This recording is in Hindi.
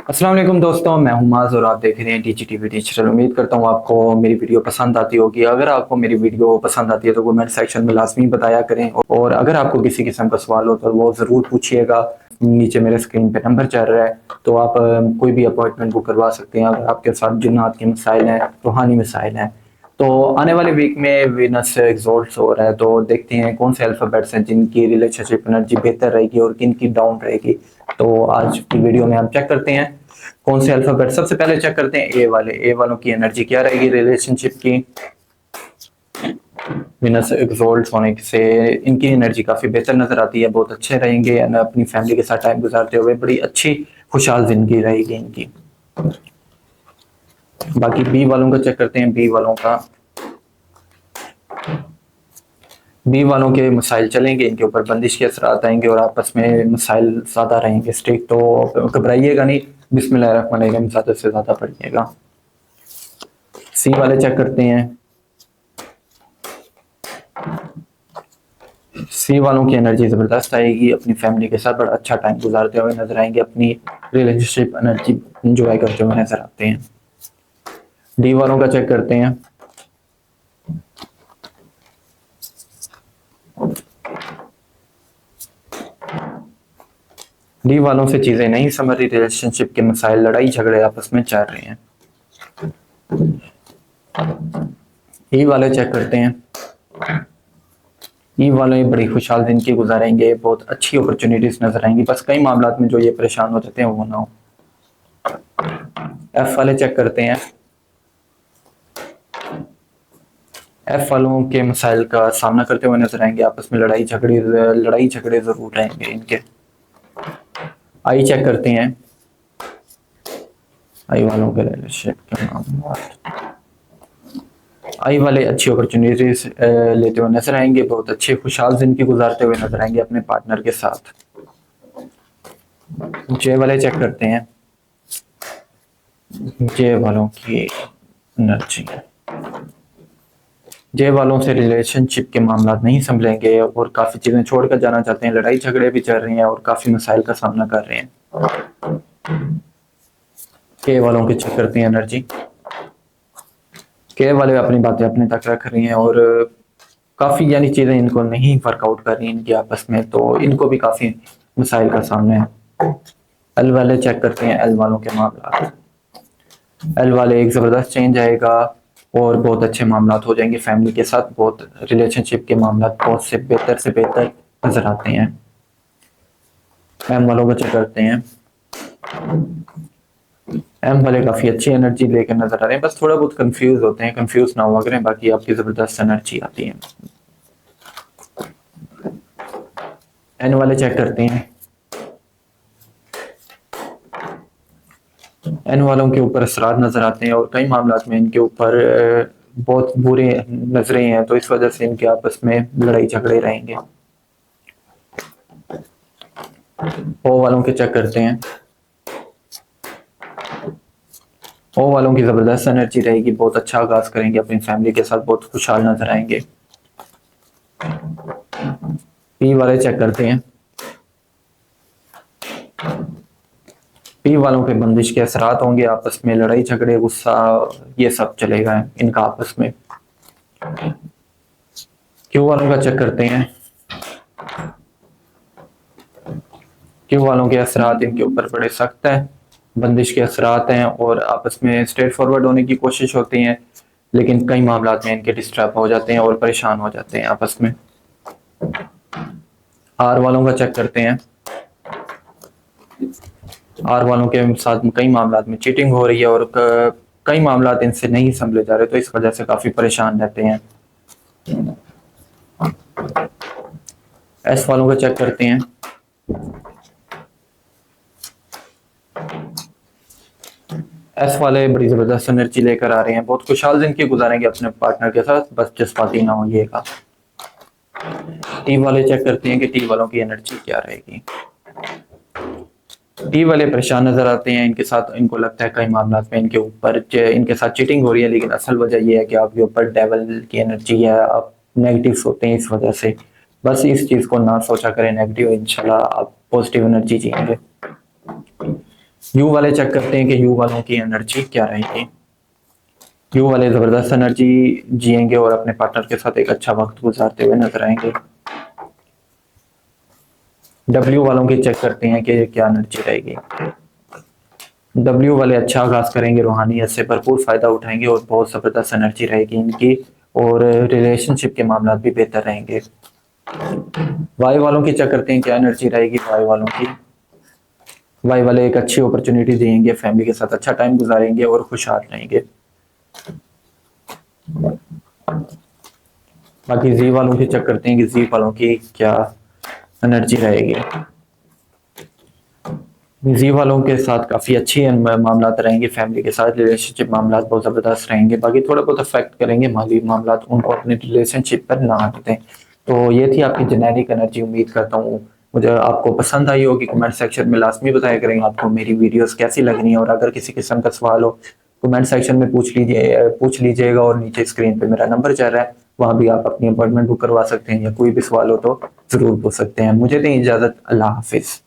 अस्सलाम वालेकुम दोस्तों, मैं हूं माज और आप देख रहे हैं टीजीटीवी डिजिटल। उम्मीद करता हूं आपको मेरी वीडियो पसंद आती होगी। अगर आपको मेरी वीडियो पसंद आती है तो कमेंट सेक्शन में लाजमी बताया करें, और अगर आपको किसी किस्म का सवाल हो तो वो ज़रूर पूछिएगा। नीचे मेरे स्क्रीन पे नंबर चल रहा है, तो आप कोई भी अपॉइंटमेंट बुक करवा सकते हैं अगर आपके साथ जिन्नात के मसाइल हैं, रूहानी मसाइल हैं। तो आने वाले वीक में वीनस एग्जॉल्ट हो रहा है, तो देखते हैं कौन से अल्फ़ाबेट्स हैं जिनकी रिलेशनशिप एनर्जी बेहतर रहेगी और किन की डाउन रहेगी। तो आज की वीडियो में हम चेक करते हैं कौन से अल्फ़ाबेट। सबसे पहले चेक करते हैं ए वालों की एनर्जी क्या रहेगी रिलेशनशिप की। वीनस एग्जॉल्ट होने से इनकी एनर्जी काफ़ी बेहतर नज़र आती है, बहुत अच्छे रहेंगे, अपनी फैमिली के साथ टाइम गुजारते हुए बड़ी अच्छी खुशहाल जिंदगी रहेगी इनकी। बाकी बी वालों का चेक करते हैं। बी वालों के मसाइल चलेंगे, इनके ऊपर बंदिश के असरात आएंगे और आपस में मसाइल ज़्यादा रहेंगे स्ट्रिक्ट। तो घबराइएगा नहीं, बिस्मिल्लाहिर्रहमानिर्रहीम ज़्यादा से ज़्यादा पढ़िएगा। सी वाले चेक करते हैं। सी वालों की एनर्जी ज़बरदस्त आएगी, अपनी फैमिली के साथ बड़ा अच्छा टाइम गुजारते हुए नजर आएंगे, अपनी रिलेशनशिप एनर्जी इंजॉय करते हुए नजर आते हैं। डी वालों का चेक करते हैं। डी वालों से चीजें नहीं समझ रही, रिलेशनशिप के मसाइल, लड़ाई झगड़े आपस में चल रहे हैं। ई वाले चेक करते हैं। ई वाले बड़ी खुशहाल जिंदगी गुजारेंगे, बहुत अच्छी अपॉर्चुनिटीज नजर आएंगी, बस कई मामलात में जो ये परेशान हो जाते हैं वो ना हो। एफ वाले चेक करते हैं। एफ वालों के मसाइल का सामना करते हुए नजर आएंगे, आपस में लड़ाई झगड़े जरूर रहेंगे इनके। आई चेक करते हैं। आई वालों के रिलेशनशिप के मामला, आई वाले अच्छी अपॉर्चुनिटीज लेते हुए नजर आएंगे, बहुत अच्छे खुशहाल जिंदगी गुजारते हुए नजर आएंगे अपने पार्टनर के साथ। जे वाले चेक करते हैं। जे वालों की एनर्जी, जे वालों से रिलेशनशिप के मामला नहीं संभलेंगे और काफ़ी चीज़ें छोड़कर जाना चाहते हैं, लड़ाई झगड़े भी चल रही हैं और काफ़ी मसाइल का सामना कर रहे हैं। के वालों की चेक करती हैं एनर्जी। के वाले अपनी बातें अपने तक रख रही हैं और काफ़ी यानी चीज़ें इनको नहीं वर्कआउट कर रही इनकी आपस में, तो इनको भी काफ़ी मसाइल का सामना है। एल वाले चेक करते हैं। एल वालों के मामला, एल वाले एक ज़बरदस्त चेंज आएगा और बहुत अच्छे मामला हो जाएंगे फैमिली के साथ, बहुत रिलेशनशिप के मामला बहुत से बेहतर नजर आते हैं। एम वालों को चेक करते हैं। एम वाले काफ़ी अच्छी एनर्जी लेकर नजर आ रहे हैं, बस थोड़ा बहुत कंफ्यूज होते हैं, कंफ्यूज ना हुआ करें, बाकी आपकी ज़बरदस्त एनर्जी आती है। एन वाले चेक करते हैं। एन वालों के ऊपर असरार नजर आते हैं और कई मामला में इनके ऊपर बहुत बुरे नजरें हैं, तो इस वजह से इनके आपस में लड़ाई झगड़े रहेंगे। ओ वालों के चेक करते हैं। ओ वालों की ज़बरदस्त एनर्जी रहेगी, बहुत अच्छा आगाज करेंगे अपनी फैमिली के साथ, बहुत खुशहाल नजर आएंगे। पी वाले चेक करते हैं। पी वालों पे बंदिश के असरात होंगे, आपस में लड़ाई झगड़े गुस्सा ये सब चलेगा इनका आपस में। क्यू वालों का चेक करते हैं। क्यू वालों के असरात इनके ऊपर बड़े सख्त हैं, बंदिश के असरात हैं और आपस में स्ट्रेट फॉरवर्ड होने की कोशिश होती है, लेकिन कई मामला में इनके डिस्टर्ब हो जाते हैं और परेशान हो जाते हैं आपस में। आर वालों का चेक करते हैं। आर वालों के साथ कई मामला में चीटिंग हो रही है और कई मामला इनसे नहीं संभले जा रहे, तो इस वजह से काफी परेशान रहते हैं। एस वालों का चेक करते हैं। एस वाले बड़ी जबरदस्त एनर्जी लेकर आ रहे हैं, बहुत खुशहाल जिंदगी गुजारेंगे अपने पार्टनर के साथ, बस जज्बाती ना होइएगा। टी वाले चेक करते हैं कि टी वालों की एनर्जी क्या रहेगी। टी वाले परेशान नजर आते हैं, इनके साथ इनको लगता है कई मामला में इनके ऊपर इनके साथ चीटिंग हो रही है, लेकिन असल वजह यह है कि आपके ऊपर डेवल की एनर्जी है, आप नेगेटिव होते हैं इस वजह से। बस इस चीज को ना सोचा करें नेगेटिव, इंशाल्लाह आप पॉजिटिव एनर्जी जिएंगे। यू वाले चेक करते हैं कि यू वालों की एनर्जी क्या रहेगी। यू वाले जबरदस्त एनर्जी जिएंगे और अपने पार्टनर के साथ एक अच्छा वक्त गुजारते हुए नजर आएंगे। डब्ल्यू वालों की चेक करते हैं कि क्या एनर्जी रहेगी। डब्ल्यू वाले अच्छा आगाज करेंगे, रूहानियत से भरपूर फायदा उठाएंगे और बहुत जबरदस्त एनर्जी रहेगी इनकी, और रिलेशनशिप के मामला भी बेहतर रहेंगे। वाई वालों की चेक करते हैं क्या एनर्जी रहेगी वाई वालों की। वाई वाले एक अच्छी अपॉर्चुनिटी देंगे, फैमिली के साथ अच्छा टाइम गुजारेंगे और खुशहाल रहेंगे। बाकी जी वालों की चेक करते हैं कि जी वालों की क्या एनर्जी रहेगी। जी वालों के साथ काफ़ी अच्छी मामला रहेंगे, फैमिली के साथ रिलेशनशिप मामला बहुत ज़बरदस्त रहेंगे। बाकी थोड़ा बहुत अफेक्ट करेंगे माली मामला, उनको अपने रिलेशनशिप पर ना आने दें। तो ये थी आपकी जेनेरिक एनर्जी। उम्मीद करता हूँ मुझे आपको पसंद आई होगी। कमेंट सेक्शन में लाजमी बताया करेंगे आपको मेरी वीडियोस कैसी लग रही हैं, और अगर किसी किस्म का सवाल हो कमेंट सेक्शन में पूछ लीजिएगा, और नीचे स्क्रीन पे मेरा नंबर चल रहा है, वहाँ भी आप अपनी अपॉइंटमेंट बुक करवा सकते हैं, या कोई भी सवाल हो तो ज़रूर पूछ सकते हैं। मुझे दें इजाज़त, अल्लाह हाफिज़।